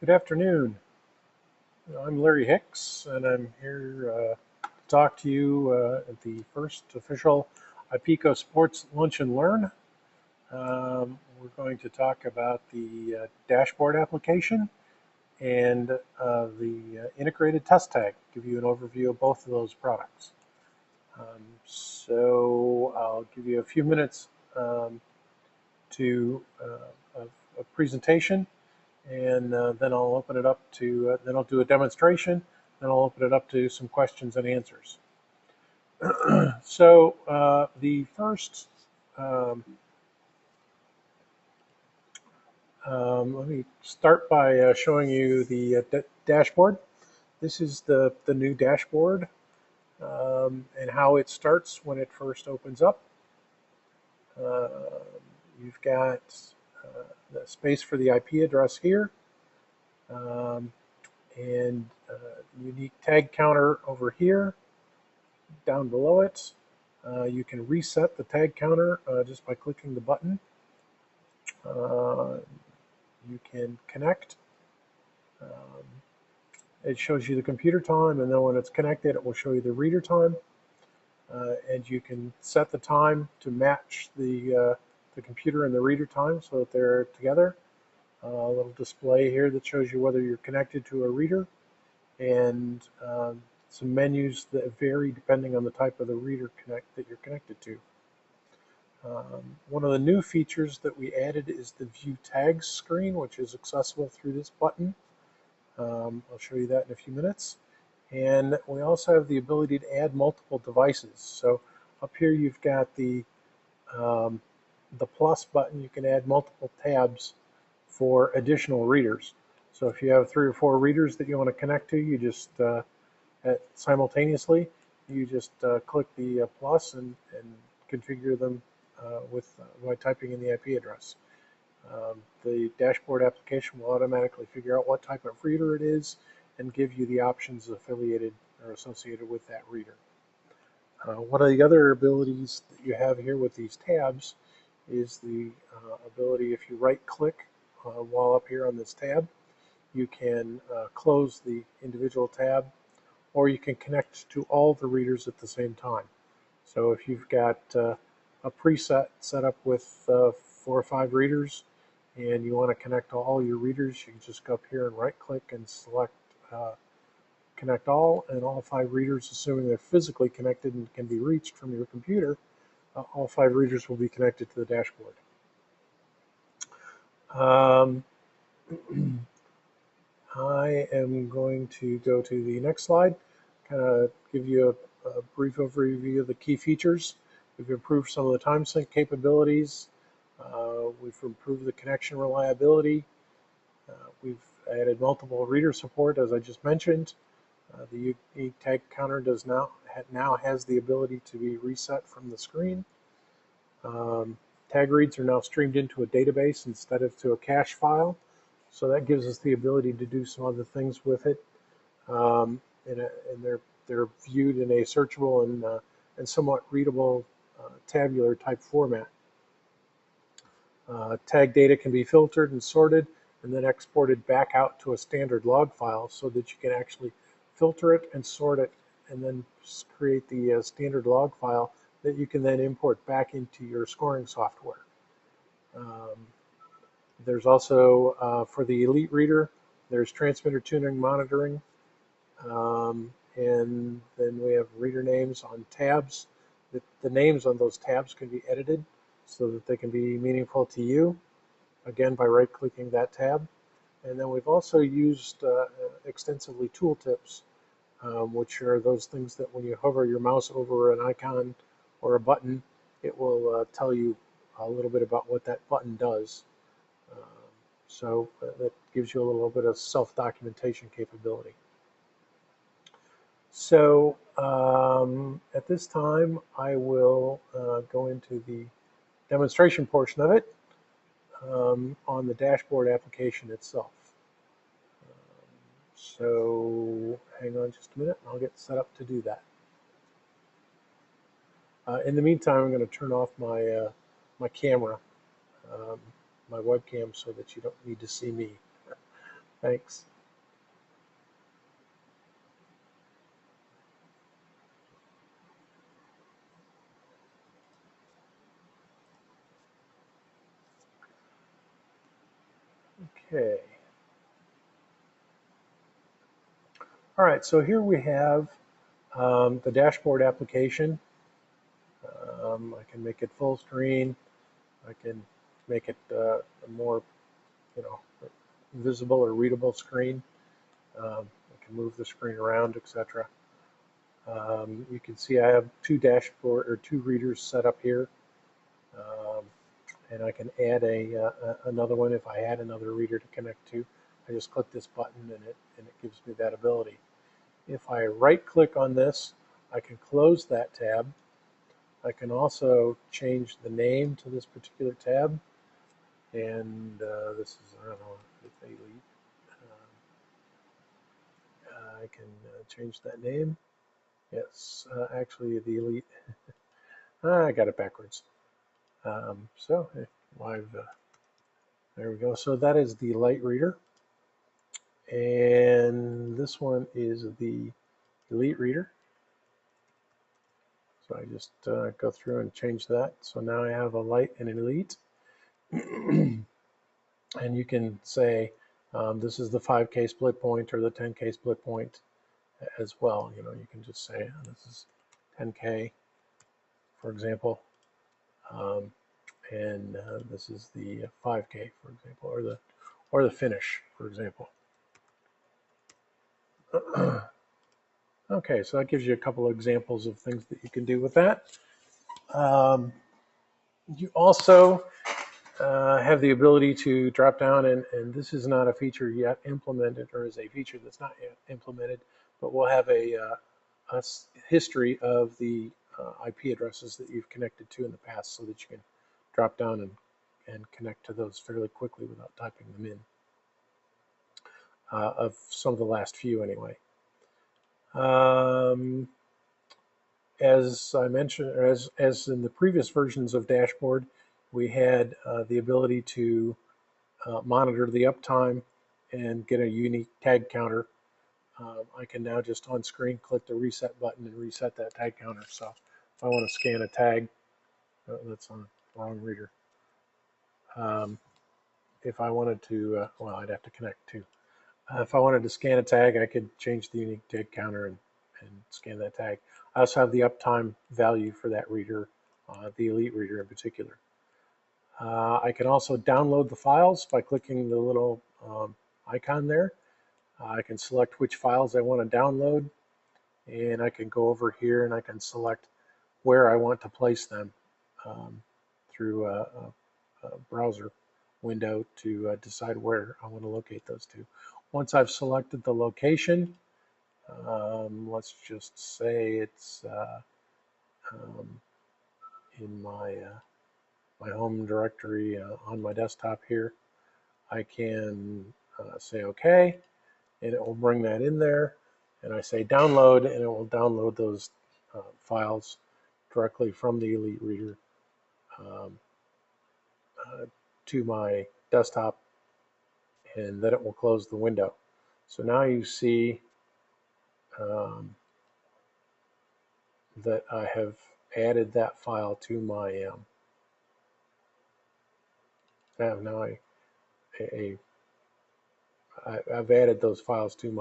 Good afternoon. I'm Larry Hicks, and I'm here to talk to you at the first official IPICO Sports Lunch and Learn. We're going to talk about the dashboard application and the integrated test tag, give you an overview of both of those products. So I'll give you a few minutes to of a presentation, and then I'll open it up to, then I'll do a demonstration, then I'll open it up to some questions and answers. So the first, um, let me start by showing you the dashboard. This is the new dashboard and how it starts when it first opens up. Uh, you've got the space for the IP address here. Um, and unique tag counter over here. Down below it, you can reset the tag counter just by clicking the button. You can connect. Um, it shows you the computer time, and then when it's connected, it will show you the reader time. And you can set the time to match the computer and the reader time so that they're together. A little display here that shows you whether you're connected to a reader, and some menus that vary depending on the type of the reader that you're connected to. One of the new features that we added is the View Tags screen, which is accessible through this button. I'll show you that in a few minutes. And we also have the ability to add multiple devices. So up here you've got the plus button. You can add multiple tabs for additional readers. So if you have 3 or 4 readers that you want to connect to, you just simultaneously, you just click the plus and configure them by typing in the IP address. The dashboard application will automatically figure out what type of reader it is and give you the options affiliated or associated with that reader. One of the other abilities that you have here with these tabs is the ability, if you right click while up here on this tab, you can close the individual tab, or you can connect to all the readers at the same time. So if you've got a preset set up with 4 or 5 readers and you want to connect to all your readers, you can just go up here and right click and select connect all, and all 5 readers, assuming they're physically connected and can be reached from your computer, all 5 readers will be connected to the dashboard. I am going to go to the next slide, kind of give you a brief overview of the key features. We've improved some of the time sync capabilities. We've improved the connection reliability. We've added multiple reader support, as I just mentioned. The unique tag counter now has the ability to be reset from the screen. Tag reads are now streamed into a database instead of to a cache file. So that gives us the ability to do some other things with it, and they're viewed in a searchable and somewhat readable tabular type format. Tag data can be filtered and sorted and then exported back out to a standard log file so that you can actually filter it and sort it and then create the standard log file that you can then import back into your scoring software. There's also, for the Elite Reader, there's transmitter tuning monitoring, and then we have reader names on tabs. The names on those tabs can be edited so that they can be meaningful to you, again, by right-clicking that tab. And then we've also used extensively tooltips, which are those things that when you hover your mouse over an icon or a button, it will tell you a little bit about what that button does. So that gives you a little bit of self-documentation capability. So at this time, I will go into the demonstration portion of it on the dashboard application itself. So hang on just a minute, and I'll get set up to do that. In the meantime, I'm going to turn off my my camera, my webcam, so that you don't need to see me. Thanks. Okay. All right, so here we have the dashboard application. I can make it full screen. I can make it a more, you know, visible or readable screen. I can move the screen around, etc. You can see I have two readers set up here, um, and I can add another one if I add another reader to connect to. I just click this button and it gives me that ability. If I right click on this, I can close that tab. I can also change the name to this particular tab, and this is, I don't know, it's Elite. I can change that name. Yes, actually the Elite. I got it backwards. There we go. So that is the light reader, and this one is the Elite reader. So I just go through and change that. So now I have a light and an Elite. And you can say this is the 5K split point or the 10K split point as well. You know, you can just say this is 10K, for example, and this is the 5K, for example, or the finish, for example. Okay, so that gives you a couple of examples of things that you can do with that. You also have the ability to drop down, and this is not a feature yet implemented, or is a feature that's not yet implemented, but we'll have a history of the IP addresses that you've connected to in the past so that you can drop down and connect to those fairly quickly without typing them in, of some of the last few anyway. As I mentioned, or as in the previous versions of Dashboard, we had the ability to monitor the uptime and get a unique tag counter. I can now just on screen click the reset button and reset that tag counter. So if I want to scan a tag, that's on the wrong reader. If I wanted to, well, I'd have to connect too. If I wanted to scan a tag, I could change the unique tag counter and scan that tag. I also have the uptime value for that reader, the Elite reader in particular. I can also download the files by clicking the little icon there. I can select which files I want to download, and I can go over here and I can select where I want to place them through a browser window to decide where I want to locate those to. Once I've selected the location, let's just say it's in my home directory on my desktop here. I can say OK, and it will bring that in there. And I say download, and it will download those files directly from the Elite reader to my desktop, and then it will close the window. So now you see that I have added that file to my I've added those files to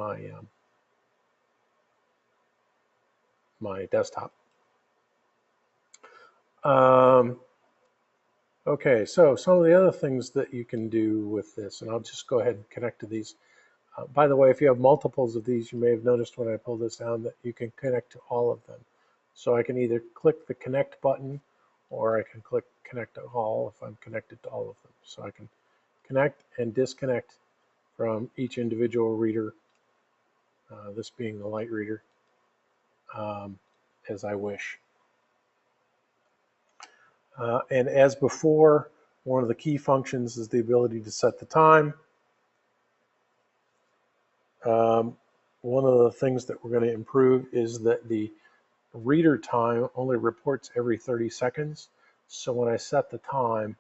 my desktop. Okay, so some of the other things that you can do with this, and I'll just go ahead and connect to these. By the way, if you have multiples of these, you may have noticed when I pull this down that you can connect to all of them. So I can either click the connect button, or I can click connect to all if I'm connected to all of them. So I can connect and disconnect from each individual reader, this being the light reader, as I wish. And as before, one of the key functions is the ability to set the time. One of the things that we're going to improve is that the reader time only reports every 30 seconds. So when I set the time,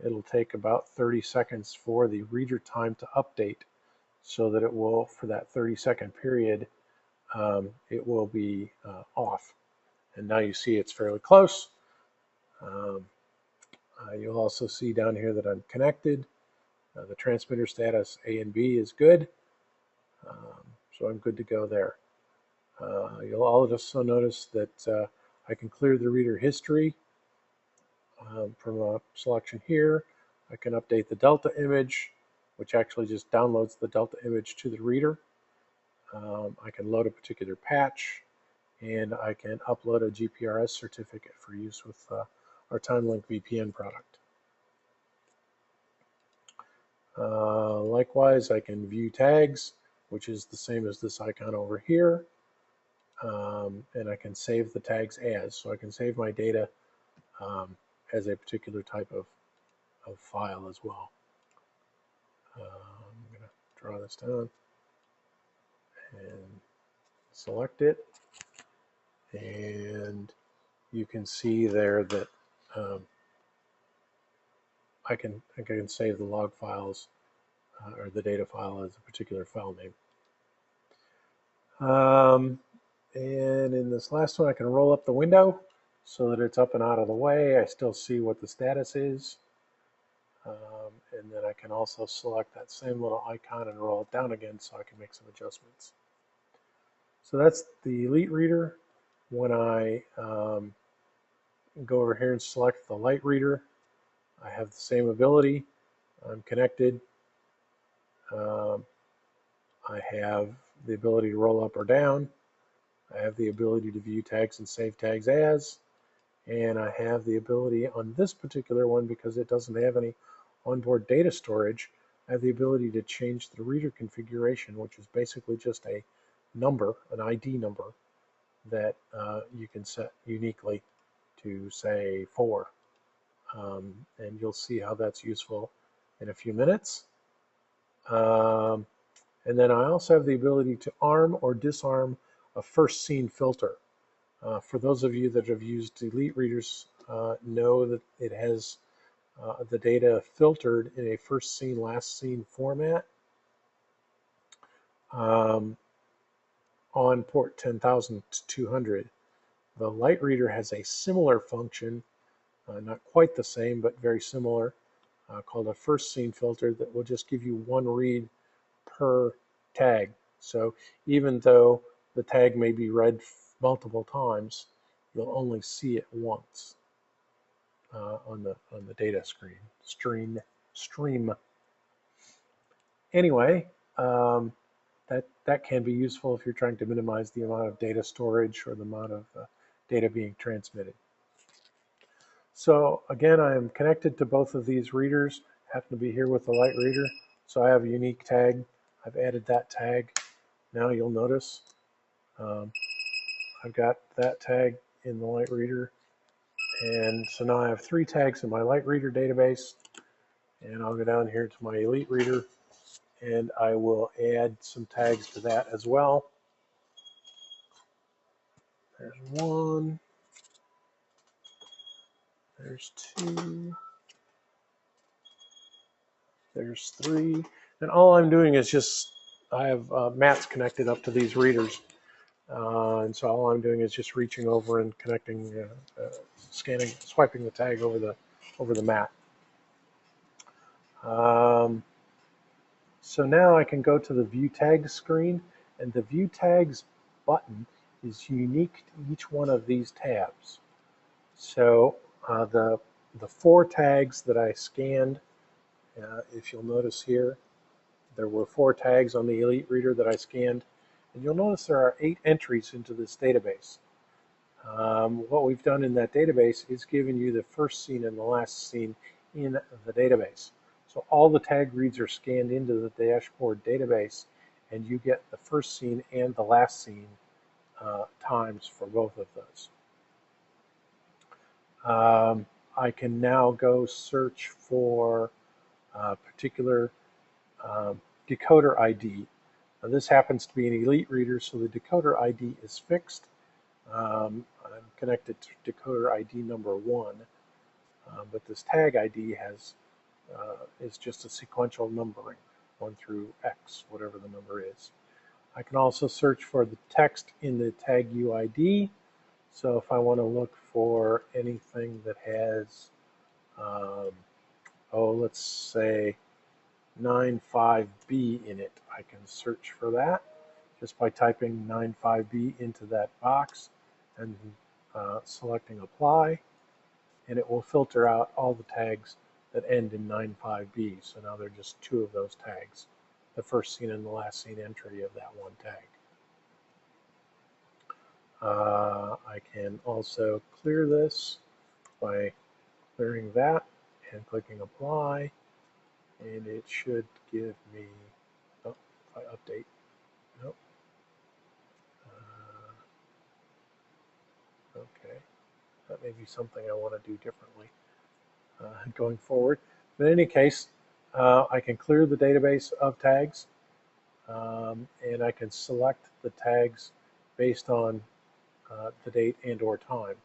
it'll take about 30 seconds for the reader time to update. so that it will, for that 30-second period, it will be off. And now you see it's fairly close. You'll also see down here that I'm connected. The transmitter status A and B is good. So I'm good to go there. You'll also notice that I can clear the reader history from a selection here. I can update the Delta image, which actually just downloads the Delta image to the reader. I can load a particular patch, and I can upload a GPRS certificate for use with our TimeLink VPN product. Likewise, I can view tags, which is the same as this icon over here. And I can save the tags as. So I can save my data as a particular type of file as well. I'm going to draw this down and select it. And you can see there that I can save the log files or the data file as a particular file name. And in this last one, I can roll up the window so that it's up and out of the way. I still see what the status is. And then I can also select that same little icon and roll it down again so I can make some adjustments. So that's the Elite Reader. When I go over here and select the Light Reader, I have the same ability. I'm connected. I have the ability to roll up or down. I have the ability to view tags and save tags as. And I have the ability on this particular one, because it doesn't have any onboard data storage, I have the ability to change the reader configuration, which is basically just a number, an ID number, that you can set uniquely to, say, 4. And you'll see how that's useful in a few minutes. And then I also have the ability to arm or disarm a first scene filter. For those of you that have used Elite Readers, know that it has the data filtered in a first scene, last scene format on port 10,200. The Light Reader has a similar function, not quite the same, but very similar, called a first scene filter that will just give you one read per tag. So even though the tag may be read multiple times, you'll only see it once on the data stream. Anyway, that can be useful if you're trying to minimize the amount of data storage or the amount of data being transmitted. So again, I am connected to both of these readers. I happen to be here with the Light Reader, so I have a unique tag. I've added that tag. Now you'll notice I've got that tag in the Light Reader, and so now I have 3 tags in my Light Reader database. And I'll go down here to my Elite Reader, and I will add some tags to that as well. There's 1. There's 2. There's 3. And all I'm doing is just, I have mats connected up to these readers. And so all I'm doing is just reaching over and connecting, scanning, swiping the tag over the mat. So now I can go to the View Tags screen, and the View Tags button is unique to each one of these tabs. So the 4 tags that I scanned, if you'll notice here, there were 4 tags on the Elite Reader that I scanned, and you'll notice there are 8 entries into this database. What we've done in that database is given you the first scene and the last scene in the database. So all the tag reads are scanned into the dashboard database, and you get the first scene and the last scene times for both of those. I can now go search for a particular decoder ID. Now, this happens to be an Elite Reader, so the decoder ID is fixed. I'm connected to decoder ID number 1, but this tag ID is just a sequential numbering. 1 through X, whatever the number is. I can also search for the text in the tag UID. So if I want to look for anything that has, let's say 95B in it, I can search for that just by typing 95B into that box and selecting apply, and it will filter out all the tags that end in 95B. So now there are just 2 of those tags, the first seen and the last seen entry of that one tag. I can also clear this by clearing that and clicking apply, and it should give me, oh, if I update, nope. Okay, that may be something I want to do differently going forward. But in any case, I can clear the database of tags, and I can select the tags based on the date and or time.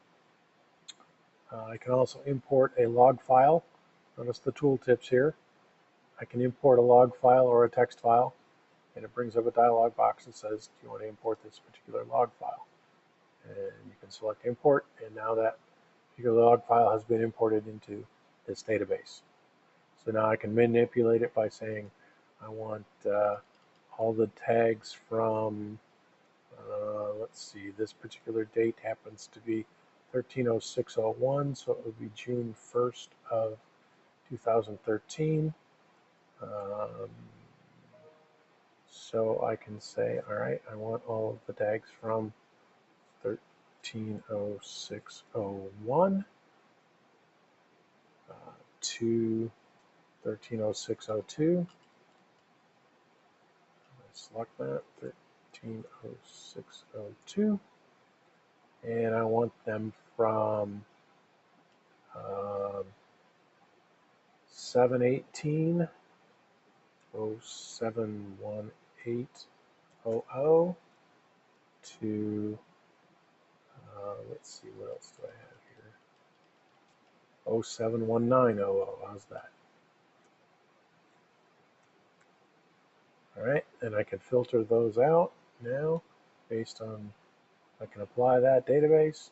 I can also import a log file. Notice the tooltips here. I can import a log file or a text file, and it brings up a dialog box that says, do you want to import this particular log file? And you can select import, and now that particular log file has been imported into this database. So now I can manipulate it by saying I want all the tags from, let's see, this particular date happens to be 13/06/01, so it would be June 1st of 2013. So I can say, all right, I want all of the tags from 13/06/01 to 13/06/02. Select that, 13/06/02, and I want them from 7/18/07/18/00 to, let's see, what else do I have here? 07/19/00. How's that? All right, and I can filter those out now based on, I can apply that database.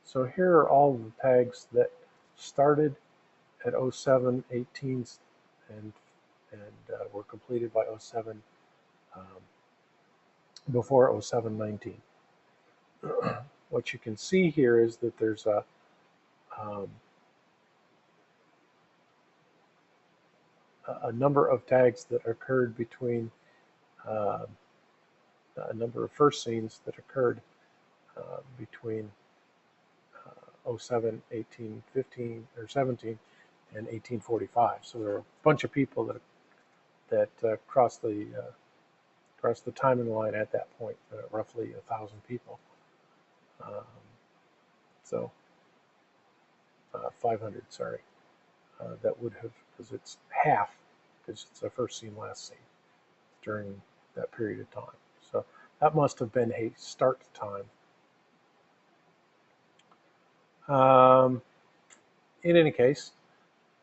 So here are all the tags that started at 07/18 and were completed by 07 before 07/19. What you can see here is that there's a number of tags that occurred between a number of first scenes that occurred between 07/18/15 or 17 and 1845. So there are a bunch of people that crossed the timing line at that point, roughly 1,000 people. So 500, sorry. That would have, because it's half, because it's a first scene, last scene during that period of time. So that must have been a start time. In any case,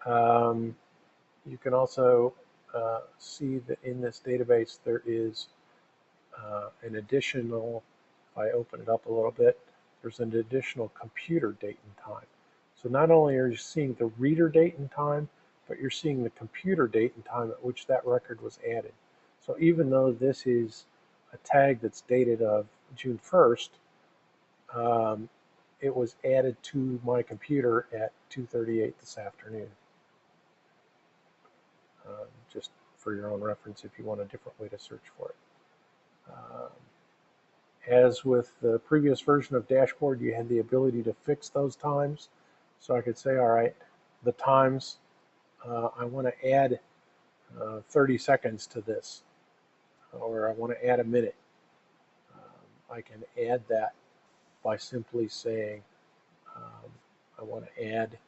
you can also see that in this database there is an additional, if I open it up a little bit, there's an additional computer date and time. So not only are you seeing the reader date and time, but you're seeing the computer date and time at which that record was added. So even though this is a tag that's dated of June 1st, it was added to my computer at 2:38 this afternoon. Just for your own reference if you want a different way to search for it. As with the previous version of Dashboard, you had the ability to fix those times. So I could say, all right, the times, I want to add 30 seconds to this, or I want to add a minute. I can add that by simply saying, I want to add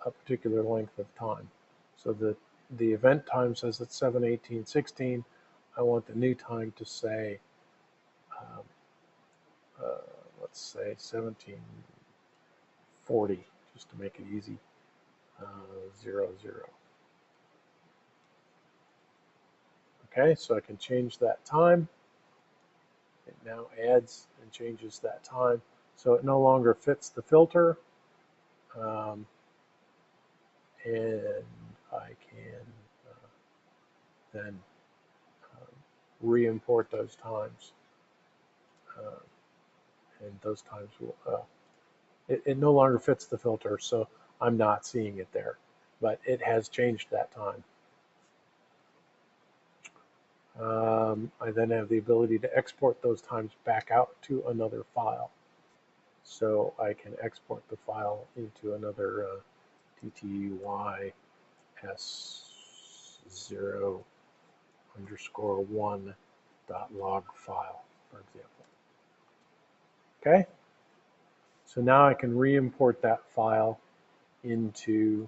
a particular length of time. So the event time says it's 7/18/16. I want the new time to say, let's say 17:40, just to make it easy, 00. Okay, so I can change that time. It now adds and changes that time. So it no longer fits the filter. Um, and I can then re-import those times. And those times will, it no longer fits the filter, so I'm not seeing it there. But it has changed that time. I then have the ability to export those times back out to another file. So I can export the file into another TTYS0_1.log file, for example. Okay, so now I can re-import that file into,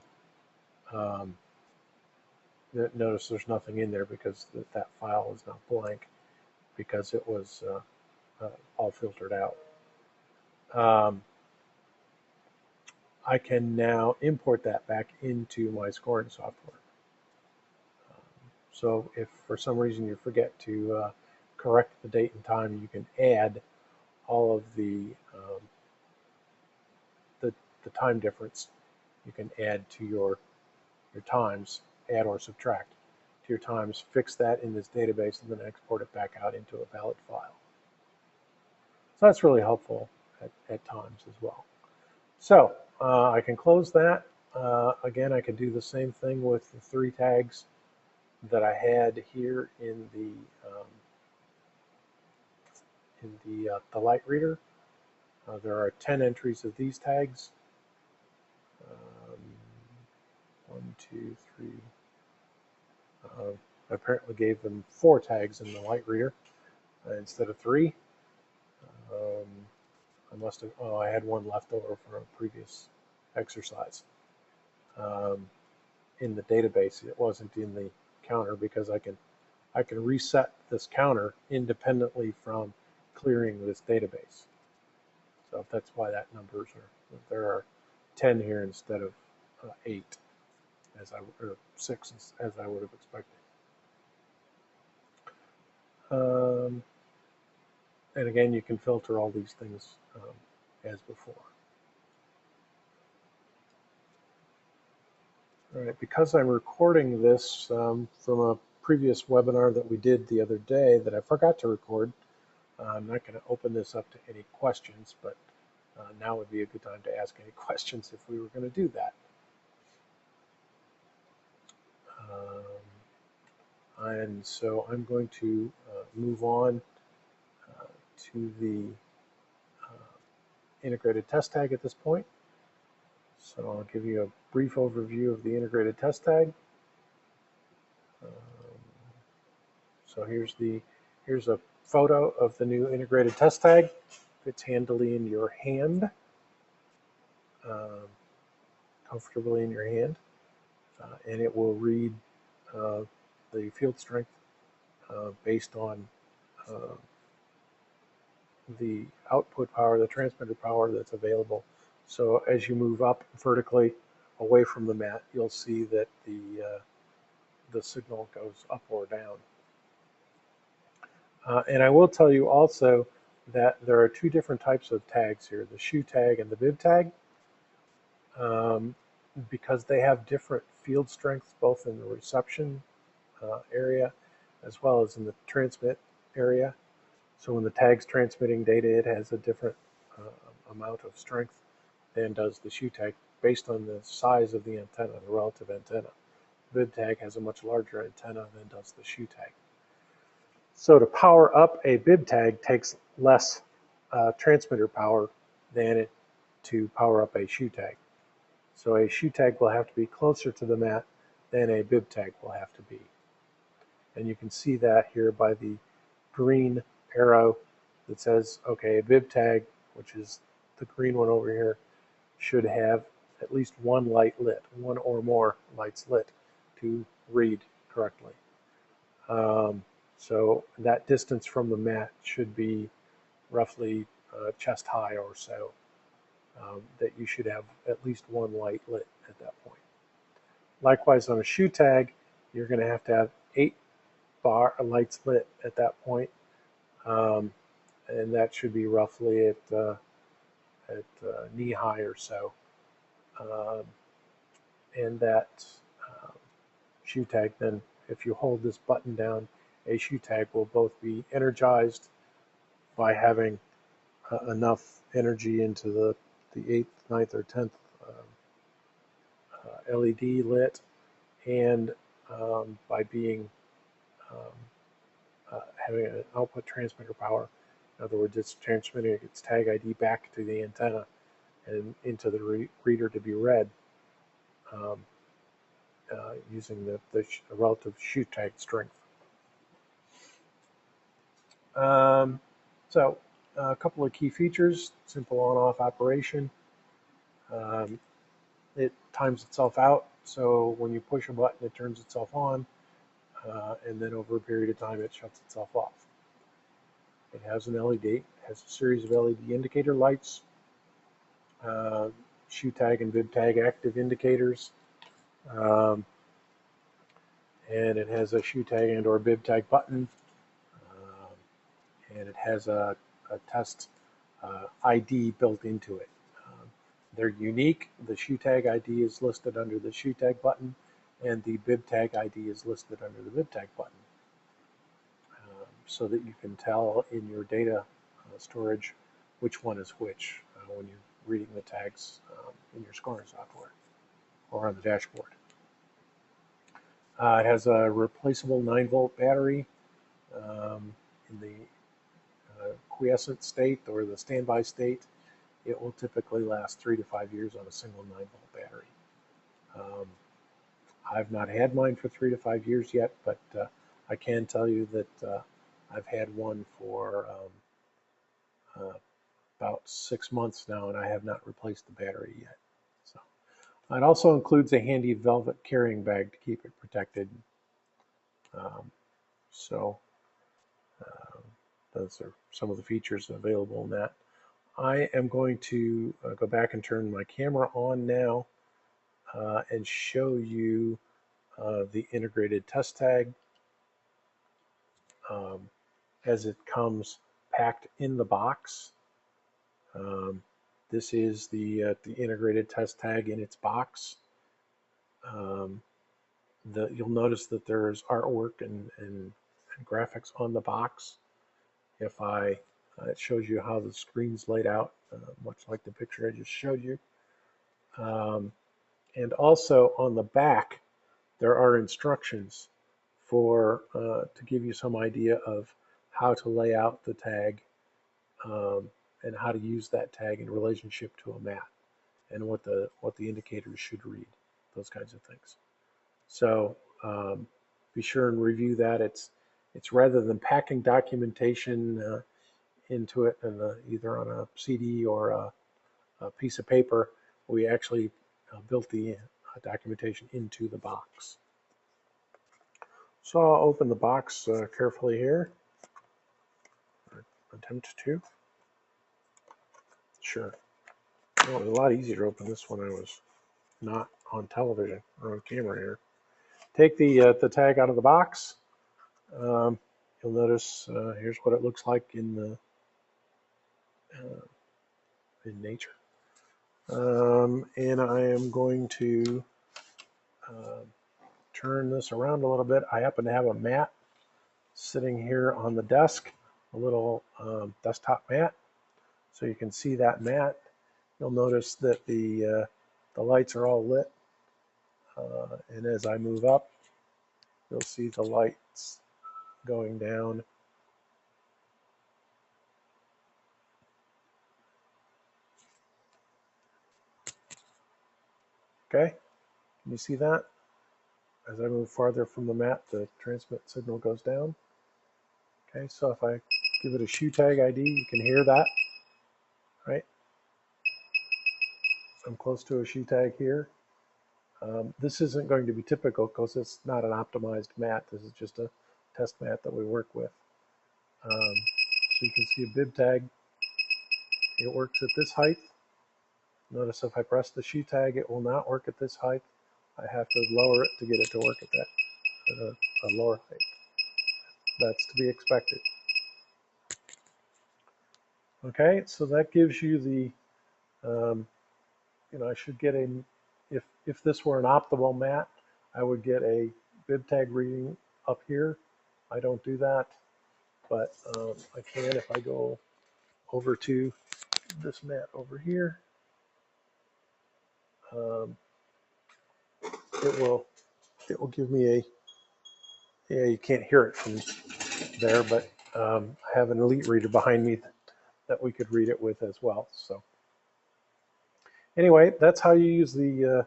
notice there's nothing in there because that file is now blank because it was all filtered out. I can now import that back into my scoring software. So if for some reason you forget to correct the date and time, you can add all of the time difference. You can add to your times, add or subtract to your times, fix that in this database, and then export it back out into a valid file. So that's really helpful at times as well. So I can close that. Again, I can do the same thing with the 3 tags that I had here in the light reader. There are 10 entries of these tags. 1, 2, 3. I apparently gave them 4 tags in the light reader instead of 3. I must have. Oh, I had one left over from a previous exercise. In the database, it wasn't in the counter because I can reset this counter independently from clearing this database. So that's why that numbers are, there are 10 here instead of 8, or 6 as I would have expected. And again, you can filter all these things as before. All right, because I'm recording this from a previous webinar that we did the other day that I forgot to record, I'm not going to open this up to any questions, but now would be a good time to ask any questions if we were going to do that. And so I'm going to move on to the integrated test tag at this point. So I'll give you a brief overview of the integrated test tag. So here's a photo of the new integrated test tag. Fits handily in your hand, comfortably in your hand, and it will read the field strength based on the output power, the transmitter power that's available. So as you move up vertically away from the mat, you'll see that the signal goes up or down. And I will tell you also that there are 2 different types of tags here, the shoe tag and the bib tag, because they have different field strengths both in the reception area as well as in the transmit area. So when the tag's transmitting data, it has a different amount of strength than does the shoe tag based on the size of the antenna, the relative antenna. The bib tag has a much larger antenna than does the shoe tag. So to power up a bib tag takes less transmitter power than it to power up a shoe tag. So a shoe tag will have to be closer to the mat than a bib tag will have to be. And you can see that here by the green arrow that says, okay, a bib tag, which is the green one over here, should have at least 1 light lit, 1 or more lights lit to read correctly. So that distance from the mat should be roughly chest high or so, that you should have at least 1 light lit at that point. Likewise, on a shoe tag, you're going to have 8 lights lit at that point, and that should be roughly at knee high or so. Um, and that shoe tag, then if you hold this button down, a shoe tag will both be energized by having enough energy into the 8th, 9th, or 10th LED lit, and by being having an output transmitter power. In other words, it's transmitting its tag ID back to the antenna and into the reader to be read um, using the relative shoe tag strength. So a couple of key features: simple on-off operation. It times itself out, so when you push a button, it turns itself on, and then over a period of time, it shuts itself off. It has an LED, it has a series of LED indicator lights, shoe tag and bib tag active indicators, and it has a shoe tag and or bib tag button, and it has a test ID built into it. They're unique. The shoe tag ID is listed under the shoe tag button, and the bib tag ID is listed under the bib tag button, so that you can tell in your data storage which one is which when you're reading the tags in your scoring software or on the dashboard. It has a replaceable 9-volt battery in the quiescent state or the standby state. It will typically last 3 to 5 years on a single 9-volt battery. I've not had mine for 3 to 5 years yet, but I can tell you that I've had one for about 6 months now, and I have not replaced the battery yet. So it also includes a handy velvet carrying bag to keep it protected. Those are some of the features available in that. I am going to go back and turn my camera on now and show you the integrated test tag as it comes packed in the box. This is the integrated test tag in its box. You'll notice that there's artwork and graphics on the box. If it shows you how the screen's laid out, much like the picture I just showed you. And also on the back, there are instructions to give you some idea of how to lay out the tag and how to use that tag in relationship to a mat and what the indicators should read, those kinds of things. So be sure and review that. It's rather than packing documentation into it and either on a CD or a piece of paper, we actually built the documentation into the box. So I'll open the box carefully here. Attempt to. Sure. Well, it was a lot easier to open this when I was not on television or on camera here. Take the tag out of the box. You'll notice here's what it looks like in nature. And I am going to turn this around a little bit. I happen to have a mat sitting here on the desk, a little desktop mat. So you can see that mat. You'll notice that the lights are all lit. And as I move up, you'll see the lights going down. Okay, can you see that? As I move farther from the mat, the transmit signal goes down. Okay, so if I give it a shoe tag ID, you can hear that, right? I'm close to a shoe tag here. This isn't going to be typical because it's not an optimized mat. This is just a test mat that we work with. So you can see a bib tag. It works at this height. Notice if I press the shoe tag, it will not work at this height. I have to lower it to get it to work at that at a lower height. That's to be expected. Okay, so that gives you the, I should get a, if this were an optimal mat, I would get a bib tag reading up here. I don't do that, but I can if I go over to this mat over here. It will give me a, yeah, you can't hear it from there, but I have an Elite reader behind me that we could read it with as well. So anyway, that's how you use the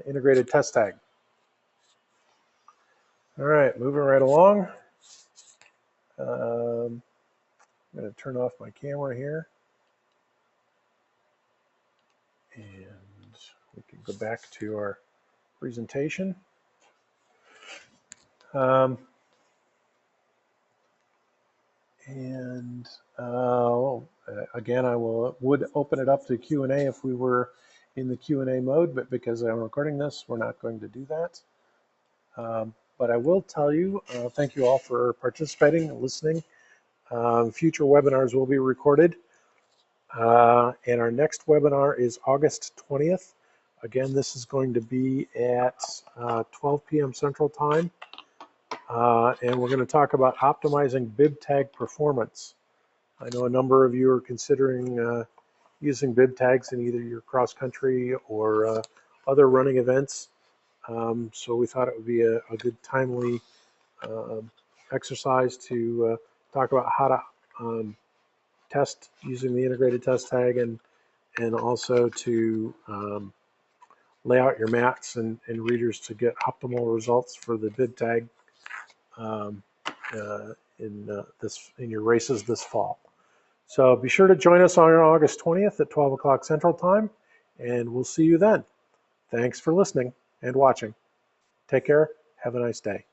integrated test tag. All right, moving right along. I'm going to turn off my camera here, and we can go back to our presentation. Again, I would open it up to Q&A if we were in the Q&A mode, but because I'm recording this, we're not going to do that. But I will tell you, thank you all for participating and listening. Future webinars will be recorded. And our next webinar is August 20th. Again, this is going to be at 12 p.m. Central Time. And we're going to talk about optimizing bib tag performance. I know a number of you are considering using bib tags in either your cross country or other running events. So we thought it would be a good timely exercise to talk about how to test using the integrated test tag and also to lay out your mats and readers to get optimal results for the bib tag in your races this fall. So be sure to join us on August 20th at 12 o'clock Central Time, and we'll see you then. Thanks for listening and watching. Take care. Have a nice day.